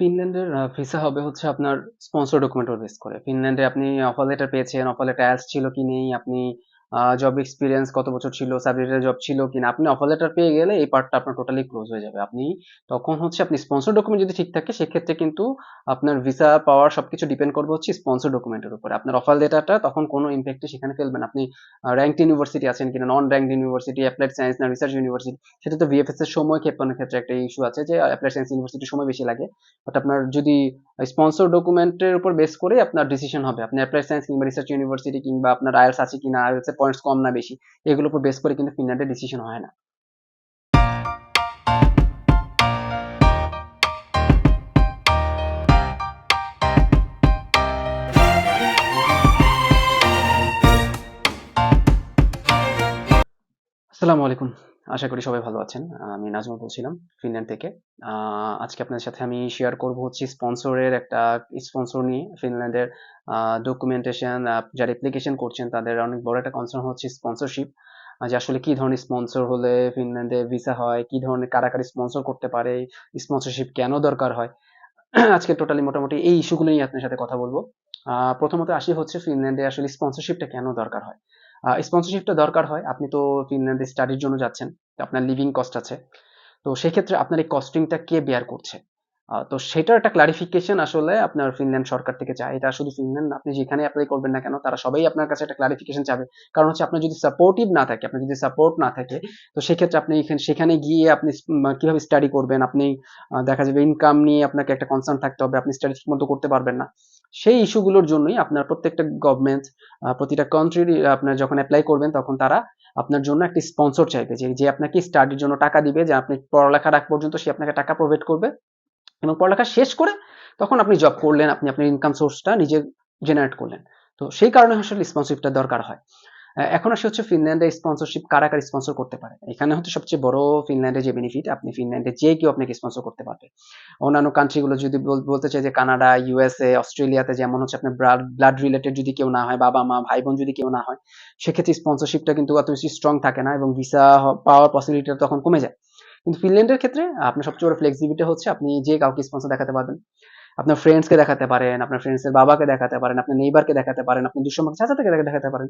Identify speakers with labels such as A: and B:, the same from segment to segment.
A: ফিনল্যান্ডের visa হবে হচ্ছে আপনার স্পন্সর ডকুমেন্টের বেস করে। ফিনল্যান্ডে আপনি অফার লেটার পেয়েছেন, অফার লেটার আইএলটিএস ছিল কি নেই, আপনি জব এক্সপিরিয়েন্স কত বছর ছিল, সাবজেক্টের জব ছিল কিনা, আপনি অফার লেটার পেয়ে গেলে এই পার্টটা আপনার টোটালি ক্লোজ হয়ে যাবে। আপনি তখন হচ্ছে আপনি স্পন্সর ডকুমেন্ট যদি ঠিক থাকে সেক্ষেত্রে কিন্তু আপনার ভিসা পাওয়ার সবকিছু ডিপেন্ড করবে হচ্ছে স্পন্সর ডকুমেন্টের উপরে। আপনার অফার লেটারটা তখন কোনো ইম্প্যাক্টে সেখানে ফেলবে না। আপনি র্যাঙ্কড ইউনিভার্সিটি আছেন কিনা, নন র্যাঙ্কড ইউনিভার্সিটি, অ্যাপ্লাইড সায়েন্স না রিসার্চ ইউনিভার্সিটি, সেটা তো ভিএফএস এর সময় ক্ষেপণের ক্ষেত্রে একটা ইস্যু আছে যে অ্যাপ্লাইড সায়েন্স ইউনিভার্সিটির সময় বেশি লাগে। বাট আপনার যদি স্পন্সর ডকুমেন্টের উপর বেস করে আপনার ডিসিশন হবে আপনি অ্যাপ্লাইড সায়েন্স কিংবা রিসার্চ ইউনিভার্সিটি কিংবা আপনার আইএলটিএস আছে কিনা, আইএলটিএস এর পয়েন্টস কম না বেশি, এগুলোর উপর বেস করে কিন্তু ফিনল্যান্ডের ডিসিশন হয় না। আসসালামু আলাইকুম। আশা করি সবাই ভালো আছেন। আমি নাজমুল বলছিলাম ফিনল্যান্ড থেকে। আজকে আপনাদের সাথে আমি শেয়ার করব হচ্ছে স্পন্সরের একটা স্পন্সর নিয়ে। ফিনল্যান্ডের ডকুমেন্টেশন, যারা অ্যাপ্লিকেশন করছেন তাদের অনেক বড় একটা কনসার্ন হচ্ছে স্পন্সরশিপ। যে আসলে কি ধরনের স্পন্সর হলে ফিনল্যান্ডে ভিসা হয়, কি ধরনের কারা কারা স্পন্সর করতে পারে, স্পন্সরশিপ কেন দরকার হয়। আজকে টোটালি মোটামুটি এই ইস্যুগুলো নিয়ে আপনার সাথে কথা বলবো। প্রথমত আসি হচ্ছে ফিনল্যান্ডে আসলে স্পন্সরশিপটা কেন দরকার হয়। স্পন্সরশিপটা দরকার হয়, আপনি তো ফিনল্যান্ডে স্টাডির জন্য যাচ্ছেন, আপনার লিভিং কস্ট আছে। তো সেক্ষেত্রে আপনার এই কস্টিংটা কে বেয়ার করছে? তো সেটার একটা ক্লারিফিকেশন আসলে আপনার ফিনল্যান্ড সরকার থেকে চায়। এটা শুধু ফিনল্যান্ড না, আপনি যেখানে এপ্লাই করবেন না কেন তারা সবাই আপনার কাছে একটা ক্লারিফিকেশন চাবে। কারণ হচ্ছে আপনার যদি সাপোর্টিভ না থাকে, আপনার যদি সাপোর্ট না থাকে, তো সেক্ষেত্রে আপনি সেখানে গিয়ে আপনি কিভাবে স্টাডি করবেন, আপনি দেখা যাবে ইনকাম নিয়ে আপনাকে একটা কনসার্ন থাকতে হবে, আপনি স্টাডি ঠিকমতো করতে পারবেন না। সেই ইস্যুগুলোর জন্যই আপনার প্রত্যেকটা গভর্নমেন্ট, প্রতিটা কান্ট্রির আপনার যখন অ্যাপ্লাই করবেন তখন তারা আপনার জন্য একটা স্পন্সর চাইবে, যে যে আপনাকে স্টাডির জন্য টাকা দিবে, যে আপনি পড়ালেখার আগ পর্যন্ত সে আপনাকে টাকা প্রোভাইড করবে এবং পড়ালেখা শেষ করে তখন আপনি জব করলেন, আপনি আপনার ইনকাম সোর্সটা নিজে জেনারেট করলেন। তো সেই কারণে আসলে স্পন্সরশিপটা দরকার হয়। এখন আসে হচ্ছে ফিনল্যান্ডে স্পন্সরশিপ কারা কারা স্পন্সর করতে পারে। এখানে হচ্ছে সবচেয়ে বড় ফিনল্যান্ডে যে বেনিফিট, আপনি ফিনল্যান্ডে যে কেউ আপনাকে স্পন্সর করতে পারবে। অন্যান্য কান্ট্রিগুলো যদি বলতে চাই যে কানাডা, ইউএসএ, অস্ট্রেলিয়াতে যেমন হচ্ছে আপনার ব্লাড রিলেটেড যদি কেউ না হয়, বাবা মা ভাই বোন যদি কেউ না হয়, সেক্ষেত্রে স্পন্সরশিপটা কিন্তু অত বেশি স্ট্রং থাকে না এবং ভিসা পাওয়ার পসিবিলিটিটা তখন কমে যায়। কিন্তু ফিনল্যান্ডের ক্ষেত্রে আপনার সবচেয়ে বড় ফ্লেক্সিবিলিটি হচ্ছে আপনি যে কাউকে স্পন্সর দেখাতে পারবেন। আপনার ফ্রেন্ডসকে দেখাতে পারেন, আপনার ফ্রেন্ডসের বাবাকে দেখাতে পারেন, আপনার নেইবারকে দেখাতে পারেন, আপনার দুঃসম্পর্ক চাচাকে দেখাতে পারেন।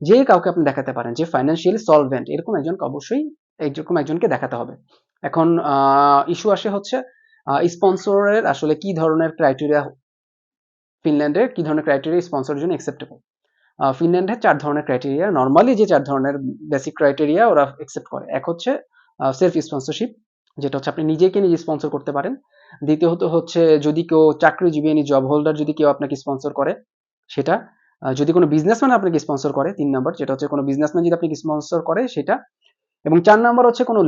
A: যে কাউকে আপনি দেখাতে পারেন যে ফাইন্যান্সিয়ালি সলভেন্ট, এরকম একজনকে অবশ্যই এরকম একজনকে দেখাতে হবে। এখন ইস্যু আসে হচ্ছে স্পন্সরের আসলে কি ধরনের ক্রাইটেরিয়া, ফিনল্যান্ডের কি ধরনের ক্রাইটেরিয়া স্পন্সরের জন্য অ্যাকসেপ্টেবল। ফিনল্যান্ডে ৪ ধরনের ক্রাইটেরিয়া, নরমালি যে ৪ ধরনের বেসিক ক্রাইটেরিয়া ওরা অ্যাকসেপ্ট করে। এক হচ্ছে সেলফ স্পন্সরশিপ, যেটা হচ্ছে আপনি নিজেকে নিজে স্পন্সর করতে পারেন। দ্বিতীয়ত হচ্ছে যদি কেউ চাকরিজীবী, এনি জব হোল্ডার যদি কেউ আপনাকে স্পন্সর করে সেটা। যদি কোনো বিজনেসম্যান আপনাকে স্পন্সর করে ৩ নাম্বার, যেটা হচ্ছে কোনো বিজনেসম্যান যদি আপনাকে স্পন্সর করে সেটা। এবং ৪ নাম্বার হচ্ছে কোনো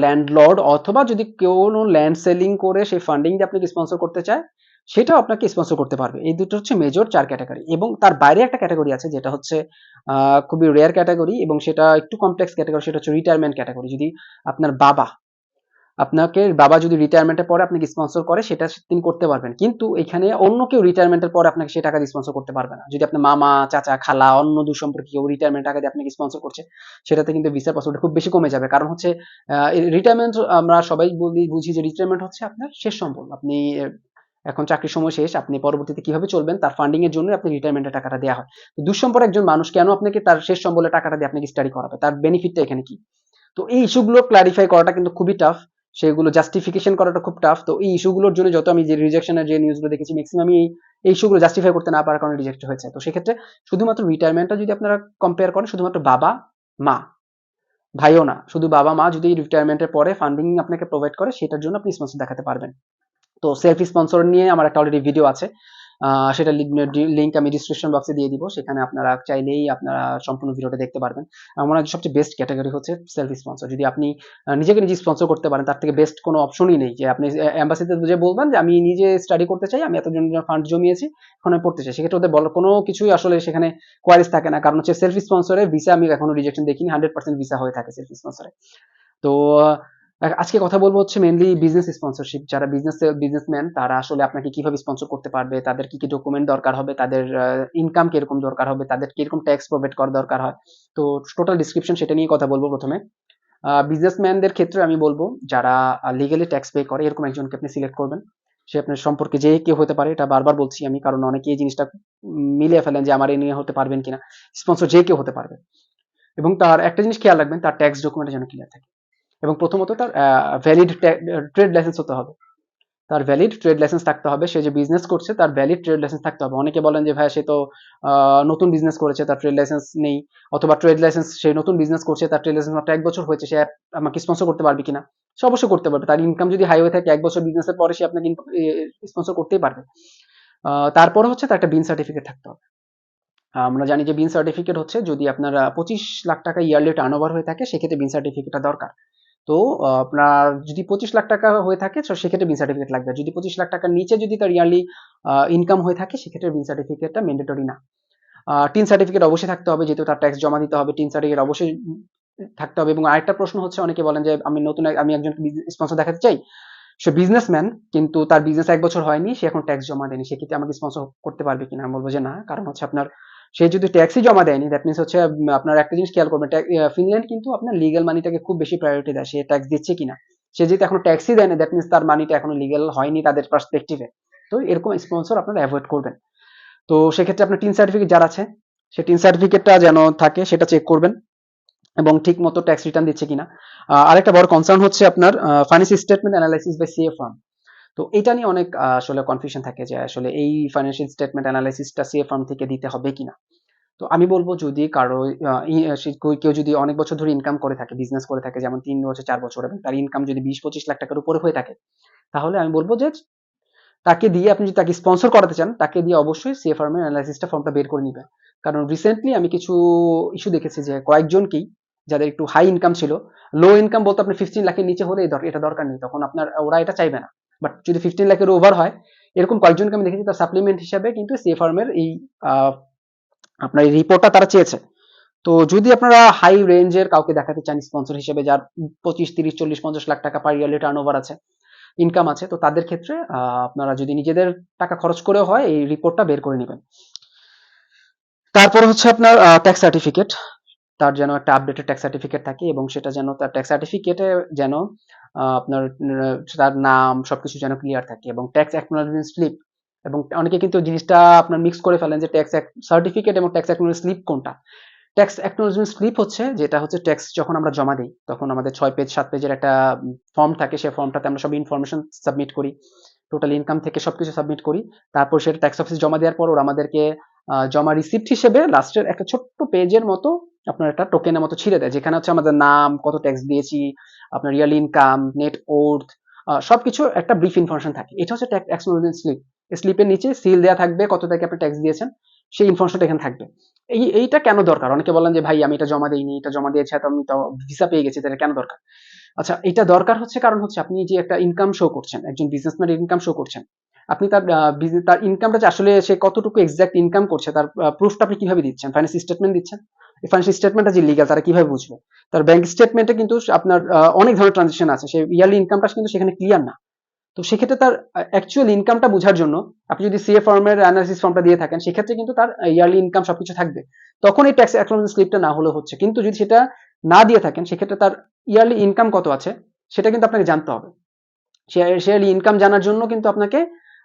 A: ল্যান্ডলর্ড অথবা যদি কোনো ল্যান্ড সেলিং করে সেই ফান্ডিং দিয়ে আপনাকে স্পন্সর করতে চায়, সেটাও আপনাকে স্পন্সর করতে পারবে। এই দুটো হচ্ছে মেজর ৪ ক্যাটাগরি। এবং তার বাইরে একটা ক্যাটাগরি আছে যেটা হচ্ছে খুবই রেয়ার ক্যাটাগরি এবং সেটা একটু কমপ্লেক্স ক্যাটাগরি, সেটা হচ্ছে রিটায়ারমেন্ট ক্যাটাগরি। যদি আপনার বাবা যদি রিটায়ারমেন্টের পরে আপনাকে স্পন্সর করে সেটা তিনি করতে পারবেন, কিন্তু এখানে অন্য কেউ রিটায়ারমেন্টের পরে আপনাকে সেই টাকা দিয়ে স্পন্সর করতে পারবে না। যদি আপনার মামা, চাচা, খালা, অন্য দূর সম্পর্কে কেউ রিটায়ারমেন্ট টাকা দিয়ে আপনাকে স্পন্সর করছে, সেটাতে কিন্তু ভিসার পসিবিলিটি খুব বেশি কমে যাবে। কারণ হচ্ছে রিটায়ারমেন্ট, আমরা সবাই বুঝি যে রিটায়ারমেন্ট হচ্ছে আপনার শেষ সম্বল। আপনি এখন চাকরির সময় শেষ, আপনি পরবর্তীতে কিভাবে চলবেন তার ফান্ডিং এর জন্য আপনি রিটায়ারমেন্টের টাকাটা দেওয়া হয়। তো দুঃসম্পর্ক একজন মানুষ কেন আপনাকে তার শেষ সম্বলের টাকাটা দিয়ে আপনাকে স্টাডি করাবে, তার বেনিফিটটা এখানে কি? তো এই ইস্যুগুলো ক্লারিফাই করাটা কিন্তু খুবই টাফ, সেগুলো জাস্টিফিকেশন করাটা খুব টাফ। তো এই ইস্যুগুলোর জন্য যত আমি যে রিজেকশনের যে নিউজগুলো দেখেছি ম্যাক্সিমাম এই ইস্যুগুলো জাস্টিফাই করতে না পারার কারণে রিজেক্ট হয়েছে। তো সেক্ষেত্রে শুধুমাত্র রিটায়ারমেন্টটা যদি আপনারা কম্পেয়ার করেন, শুধুমাত্র বাবা মা, ভাইও না, শুধু বাবা মা যদি রিটায়ারমেন্টের পরে ফান্ডিং আপনাকে প্রোভাইড করে সেটার জন্য আপনি স্পন্সর দেখাতে পারবেন। তো সেলফ স্পন্সর নিয়ে আমার একটা অলরেডি ভিডিও আছে, সেটা লিঙ্ক আমি ডিসক্রিপশন বক্সে দিয়ে দিব, সেখানে আপনারা চাইলেই আপনারা সম্পূর্ণ ভিডিওটা দেখতে পারবেন। আমার মনে হয় সবচেয়ে বেস্ট ক্যাটাগরি হচ্ছে সেলফ স্পন্সর। যদি আপনি নিজেকে নিজে স্পন্সর করতে পারেন তার থেকে বেস্ট কোনো অপশনই নেই। যে আপনি এম্বাসিতে যে বলবেন যে আমি নিজে স্টাডি করতে চাই, আমি এতজন ফান্ড জমিয়েছি, এখন আমি পড়তে চাই, সেক্ষেত্রে ওদের বলার কোনো কিছুই আসলে সেখানে কোয়ারিজ থাকে না। কারণ হচ্ছে সেলফ স্পন্সরে ভিসা আমি এখনো রিজেকশন দেখিনি, 100% ভিসা হয়ে থাকে সেলফ স্পন্সরে। তো আজকে কথা বলবো হচ্ছে মেইনলি বিজনেস স্পন্সরশিপ। যারা বিজনেসম্যান তারা আসলে আপনাকে কিভাবে স্পন্সর করতে পারবে, তাদের কি কি ডকুমেন্ট দরকার হবে, তাদের ইনকাম কিরকম দরকার হবে, তাদের কিরকম ট্যাক্স প্রোভাইড করা দরকার হয়। তো টোটাল ডিসক্রিপশন সেটা নিয়ে কথা বলবো প্রথমে। বিজনেসম্যানদের ক্ষেত্রে আমি বলবো যারা লিগালি ট্যাক্স পে করে এরকম একজনকে আপনি সিলেক্ট করবেন। সে আপনার সম্পর্কে যে কেউ হতে পারে, এটা বারবার বলছি আমি, কারণ অনেকে এই জিনিসটা মিলিয়ে ফেলেন যে আমার এ নিয়ে হতে পারবেন কিনা। স্পন্সর যে কেউ হতে পারবে, এবং তার একটা জিনিস খেয়াল রাখবেন, তার ট্যাক্স ডকুমেন্ট যেন ক্লিয়ার থাকে, এবং প্রথমত তার ভ্যালিড ট্রেড লাইসেন্স হতে হবে। তার ভ্যালিড ট্রেড লাইসেন্স থাকতে হবে। সে যে বিজনেস করছে তার ভ্যালিড ট্রেড লাইসেন্স থাকতে হবে। অনেকে বলেন যে ভাই সে তো নতুন বিজনেস করেছে, তার ট্রেড লাইসেন্স নেই, অথবা ট্রেড লাইসেন্স, সে নতুন বিজনেস করছে, তার ট্রেড লাইসেন্স মাত্র 1 বছর হয়েছে, সে আমাকে স্পন্সর করতে পারবে কিনা? সে অবশ্যই করতে পারবে। তার ইনকাম যদি হাই হয়ে থাকে 1 বছর বিজনেসের পরে সে আপনাকে স্পন্সর করতেই পারবে। তারপরে হচ্ছে তার একটা বিন সার্টিফিকেট থাকতে হবে। আমরা জানি যে বিন সার্টিফিকেট হচ্ছে যদি আপনার 25 লাখ টাকা ইয়ারলি টার্ন ওভার হয়ে থাকে, সেক্ষেত্রে বিন সার্টিফিকেটটা দরকার। তো আপনার যদি 25 লাখ টাকা হয়ে থাকে, তো সেক্ষেত্রে বিন সার্টিফিকেট লাগবে। যদি 25 লাখ টাকার নিচে যদি তার ইয়ারলি ইনকাম হয়ে থাকে, সেক্ষেত্রে বিন সার্টিফিকেটটা ম্যান্ডেটরি না। টিন সার্টিফিকেট অবশ্যই থাকতে হবে, যেহেতু তার ট্যাক্স জমা দিতে হবে, টিন সার্টিফিকেট অবশ্যই থাকতে হবে। এবং আরেকটা প্রশ্ন হচ্ছে, অনেকে বলেন যে আমি একজনকে স্পন্সর দেখাতে চাই, সে বিজনেসম্যান, কিন্তু তার বিজনেস 1 বছর হয়নি, সে এখন ট্যাক্স জমা দেয়নি, সেক্ষেত্রে আমাকে স্পন্সর করতে পারবে কিনা? আমি বলবো যে না, কারণ হচ্ছে আপনার সে যদি ট্যাক্সই জমা দেয়নি, দ্যাট মিনস হচ্ছে আপনার একটা জিনিস খেয়াল করবেন, ফিনল্যান্ড কিন্তু আপনার লিগ্যাল মানিটাকে খুব বেশি প্রায়োরিটি দেয়, সে ট্যাক্স দিচ্ছে কিনা। সে যদি এখনো ট্যাক্সই দেয়নি, দ্যাট মিনস তার মানিটা এখনো লিগ্যাল হয়নি তাদের পার্সপেক্টিভে। তো এরকম স্পন্সর আপনারা অ্যাভয়েড করবেন। তো সেক্ষেত্রে আপনার টিন সার্টিফিকেট যার আছে, সে টিন সার্টিফিকেটটা যেন থাকে, সেটা চেক করবেন, এবং ঠিক মতো ট্যাক্স রিটার্ন দিচ্ছে কিনা। আরেকটা বড় কনসার্ন হচ্ছে আপনার financial statement analysis by CA firm. তো এটা নিয়ে অনেক আসলে কনফিউশন থাকে যে আসলে এই ফাইন্যান্সিয়াল স্টেটমেন্ট অ্যানালাইসিসটা সিএ ফার্ম থেকে দিতে হবে কিনা। তো আমি বলবো যদি কারো কেউ যদি অনেক বছর ধরে ইনকাম করে থাকে, বিজনেস করে থাকে, যেমন 3 বছর 4 বছর, এবং তার ইনকাম যদি 20-25 লাখ টাকার উপরে হয়ে থাকে, তাহলে আমি বলবো যে তাকে দিয়ে, আপনি যদি তাকে স্পন্সর করাতে চান, তাকে দিয়ে অবশ্যই সিএ ফার্মের অ্যানালাইসিসটা ফর্মটা বের করে নিবেন। কারণ রিসেন্টলি আমি কিছু ইস্যু দেখেছি যে কয়েকজনকেই, যাদের একটু হাই ইনকাম ছিল, লো ইনকাম বলতে আপনি 15 লাখের নিচে হলে এটা দরকার নেই, তখন আপনার ওরা এটা চাইবে না। বাট যদি 15 লাখের ওভার হয়, এরকম কয়েকজনকে আমি দেখেছি, তার সাপ্লিমেন্ট হিসাবে কিন্তু সিএ ফার্মের এই আহ, আপনার এই রিপোর্টটা তারা চেয়েছে। তো যদি আপনারা হাই রেঞ্জের কাউকে দেখাতে চান স্পন্সর হিসেবে, যার 25, 30, 40, 50 লাখ টাকা পার ইয়ারলি টার্ন ওভার আছে, ইনকাম আছে, তো তাদের ক্ষেত্রে আপনারা যদি নিজেদের টাকা খরচ করেও হয়, এই রিপোর্টটা বের করে নেবেন। তারপর হচ্ছে আপনার ট্যাক্স সার্টিফিকেট, তার যেন একটা আপডেটেড ট্যাক্স সার্টিফিকেট থাকে, এবং সেটা যেন তার ট্যাক্স সার্টিফিকেটে যেন আপনার তার নাম সবকিছু যেন ক্লিয়ার থাকে, এবং ট্যাক্স অ্যাকনোলেজমেন্ট স্লিপ। এবং অনেকে কিন্তু জিনিসটা আপনার মিক্স করে ফেলেন যে ট্যাক্স সার্টিফিকেট এবং ট্যাক্স অ্যাকনোলেজমেন্ট স্লিপ কোনটা। ট্যাক্স অ্যাকনোলেজমেন্ট স্লিপ হচ্ছে যেটা হচ্ছে ট্যাক্স যখন আমরা জমা দিই, তখন আমাদের 6 পেজ 7 পেজের একটা ফর্ম থাকে, সেই ফর্মটাতে আমরা সব ইনফরমেশন সাবমিট করি, টোটাল ইনকাম থেকে সবকিছু সাবমিট করি। তারপর সেটা ট্যাক্স অফিসে জমা দেওয়ার পর ওরা আমাদেরকে জমা রিসিপ্ট হিসেবে লাস্টের একটা ছোট্ট পেজের মতো আপনার একটা টোকেনের মতো ছিঁড়ে দেয়, যেখানে হচ্ছে আমাদের নাম, কত ট্যাক্স দিয়েছি, আপনার ইয়ারলি ইনকাম, নেট ওর্থ, সবকিছু একটা ব্রিফ ইনফরমেশন থাকে। এটা হচ্ছে ট্যাক্স অ্যাকনোলেজমেন্ট স্লিপ। স্লিপের নিচে সিল দেওয়া থাকবে কত টাকা আপনি ট্যাক্স দিয়েছেন, সেই ইনফরমেশনটা এখানে থাকবে। এইটা কেন দরকার? অনেকে বলেন যে ভাই আমি এটা জমা দিইনি, এটা জমা দিয়েছি, তো আমি তো ভিসা পেয়ে গেছি, এটা কেন দরকার? আচ্ছা, এটা দরকার হচ্ছে কারণ হচ্ছে আপনি যে একটা ইনকাম শো করছেন, একজন বিজনেসম্যান ইনকাম শো করছেন, আপনি তার ইনকামটা যে আসলে সে কতটুকু এক্সাক্ট ইনকাম করছে, তার প্রুফটা আপনি কিভাবে দিচ্ছেন? ফাইন্যান্স স্টেটমেন্ট দিচ্ছেন। এই ফাইন্যান্স স্টেটমেন্টটা যে লিগ্যাল, তারা কিভাবে বুঝবে? তার ব্যাংক স্টেটমেন্টে কিন্তু আপনার অনেক ধরনের ট্রানজেকশন আছে, সে ইয়ারলি ইনকামটা কিন্তু সেখানে ক্লিয়ার না। তো সেক্ষেত্রে তার অ্যাকচুয়াল ইনকামটা বোঝার জন্য আপনি যদি সিএ ফর্মের অ্যানালিসিস ফর্মটা দিয়ে থাকেন, সেক্ষেত্রে কিন্তু তার ইয়ারলি ইনকাম সবকিছু থাকবে। তখন এই ট্যাক্স অ্যাকনোলেজমেন্ট স্লিপটা না হলেও হচ্ছে। কিন্তু যদি সেটা না দিয়ে থাকেন, সেক্ষেত্রে তার ইয়ারলি ইনকাম কত আছে সেটা কিন্তু আপনাকে জানতে হবে। ইয়ারলি ইনকাম জানার জন্য কিন্তু আপনাকে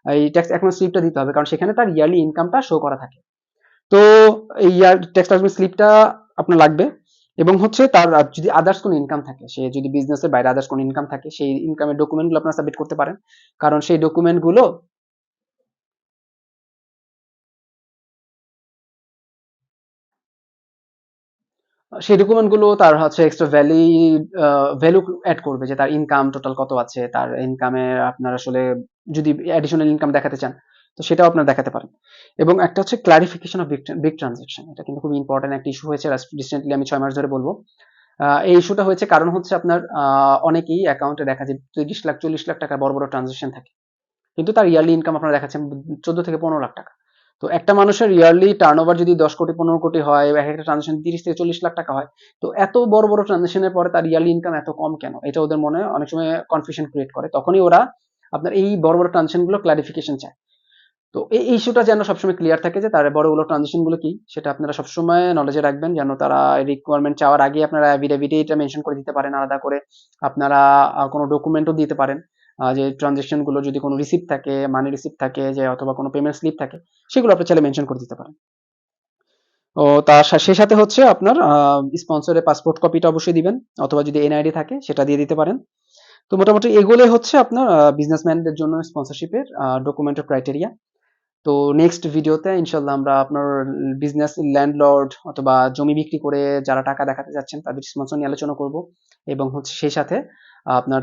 A: এই ট্যাক্স অ্যাকনোলেজমেন্ট স্লিপটা দিতে হবে, কারণ সেখানে তার ইয়ারলি ইনকামটা শো করা থাকে। তো এই ট্যাক্স অ্যাকনোলেজমেন্ট স্লিপটা আপনার লাগবে। এবং হচ্ছে তার যদি আদার্স কোনো ইনকাম থাকে, সে যদি বিজনেসের বাইরে আদার্স কোনো ইনকাম থাকে, সেই ইনকামের ডকুমেন্টগুলো আপনারা সাবমিট করতে পারেন। কারণ সেই ডকুমেন্টগুলো, সেই ডকুমেন্টগুলো তার হচ্ছে এক্সট্রা ভ্যালু অ্যাড করবে, যে তার ইনকাম টোটাল কত আছে, তার ইনকামে আপনার আসলে যদি অ্যাডিশনাল ইনকাম দেখাতে চান, তো সেটাও আপনারা দেখাতে পারেন। এবং একটা হচ্ছে ক্লারিফিকেশন অফ বিগ ট্রানজাকশন, এটা কিন্তু খুব ইম্পর্টেন্ট একটা ইস্যু হয়েছে রিসেন্টলি, আমি 6 মাস ধরে বলবো। এই ইস্যুটা হয়েছে কারণ হচ্ছে আপনার অনেকেই অ্যাকাউন্টে দেখা যায় 30 লাখ 40 লাখ টাকা বড় বড় ট্রানজাকশন থাকে, কিন্তু তার ইয়ারলি ইনকাম আপনারা দেখাচ্ছেন 14 থেকে 15 লাখ টাকা। তো একটা মানুষের ইয়ারলি টার্ন ওভার যদি 10 কোটি 15 কোটি হয়, এক একটা ট্রানজাকশন 30 থেকে 40 লাখ টাকা হয়, তো এত বড় বড় ট্রানজাকশনের পরে তার ইয়ারলি ইনকাম এত কম কেন? এটা ওদের মনে অনেক সময় কনফিউশন ক্রিয়েট করে। তখনই ওরা আপনার এই বড় বড় ট্রানজাকশন গুলো ক্লারিফিকেশন চায়। তো এই ইস্যুটা যেন সবসময় ক্লিয়ার থাকে যে তার বড়গুলো ট্রানজেকশন গুলো কি, সেটা আপনারা সবসময় নলেজে রাখবেন, যেন তারা রিকোয়ারমেন্ট চাওয়ার আগে আপনারা অ্যাফিডেভিটে এটা মেনশন করে দিতে পারেন আলাদা করে। আপনারা কোনো ডকুমেন্টও দিতে পারেন, যে ট্রানজেকশন গুলো যদি কোনো রিসিপ্ট থাকে, মানি রিসিপ্ট থাকে, যে অথবা কোনো পেমেন্ট স্লিপ থাকে, সেগুলো আপনি চাইলে মেনশন করে দিতে পারেন। ও তার সেই সাথে হচ্ছে আপনার স্পন্সরের পাসপোর্ট কপিটা অবশ্যই দিবেন, অথবা যদি এনআইডি থাকে সেটা দিয়ে দিতে পারেন। তো মোটামুটি এগুলোই হচ্ছে আপনার বিজনেসম্যানদের জন্য স্পন্সরশিপের ডকুমেন্টের ক্রাইটেরিয়া। তো নেক্সট ভিডিওতে ইনশাল্লাহ আমরা আপনার বিজনেস ল্যান্ডলর্ড অথবা জমি বিক্রি করে যারা টাকা দেখাতে যাচ্ছেন তাদের স্পন্সর নিয়ে আলোচনা করব, এবং হচ্ছে সেই সাথে আপনার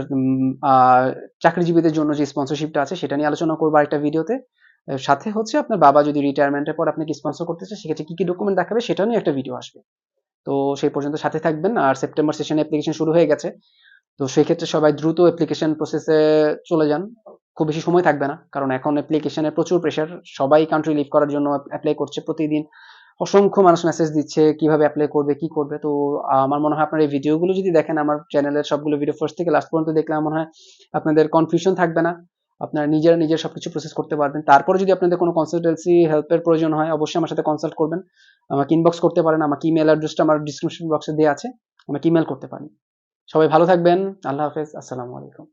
A: চাকরিজীবীদের জন্য যে স্পন্সরশিপটা আছে সেটা নিয়ে আলোচনা করবো আরেকটা ভিডিওতে। সাথে হচ্ছে আপনার বাবা যদি রিটায়ারমেন্টের পর আপনাকে স্পন্সর করতে চায় সেক্ষেত্রে কি কি ডকুমেন্ট দেখাবে সেটা নিয়ে একটা ভিডিও আসবে। তো সেই পর্যন্ত সাথে থাকবেন। আর সেপ্টেম্বর সেশনে অ্যাপ্লিকেশন শুরু হয়ে গেছে, তো সেই ক্ষেত্রে সবাই দ্রুত অ্যাপ্লিকেশন প্রসেসে চলে যান। খুব বেশি সময় থাকবে না, কারণ এখন অ্যাপ্লিকেশনের প্রচুর প্রেশার। সবাই কান্ট্রি লিভ করার জন্য অ্যাপ্লাই করছে প্রতিদিন। অসংখ্য মানুষ মেসেজ দিচ্ছে কিভাবে অ্যাপ্লাই করবে, কি করবে। তো আমার মনে হয় আপনার এই ভিডিওগুলো যদি দেখেন, আমার চ্যানেলের সবগুলো ভিডিও ফার্স্ট থেকে লাস্ট পর্যন্ত দেখলে আমার মনে হয় আপনাদের কনফিউশন থাকবে না। আপনারা নিজের সবকিছু প্রসেস করতে পারবেন। তারপরে যদি আপনাদের কোনো কনসালটেন্সি হেল্পের প্রয়োজন হয়, অবশ্যই আমার সাথে কনসাল্ট করবেন। আমাকে ইনবক্স করতে পারেন, আমাকে ইমেল অ্যাড্রেসটা আমার ডিসক্রিপশন বক্সে দেওয়া আছে, আমাকে ইমেল করতে পারেন। সবাই ভালো থাকবেন। আল্লাহ হাফেজ। আসসালামু আলাইকুম।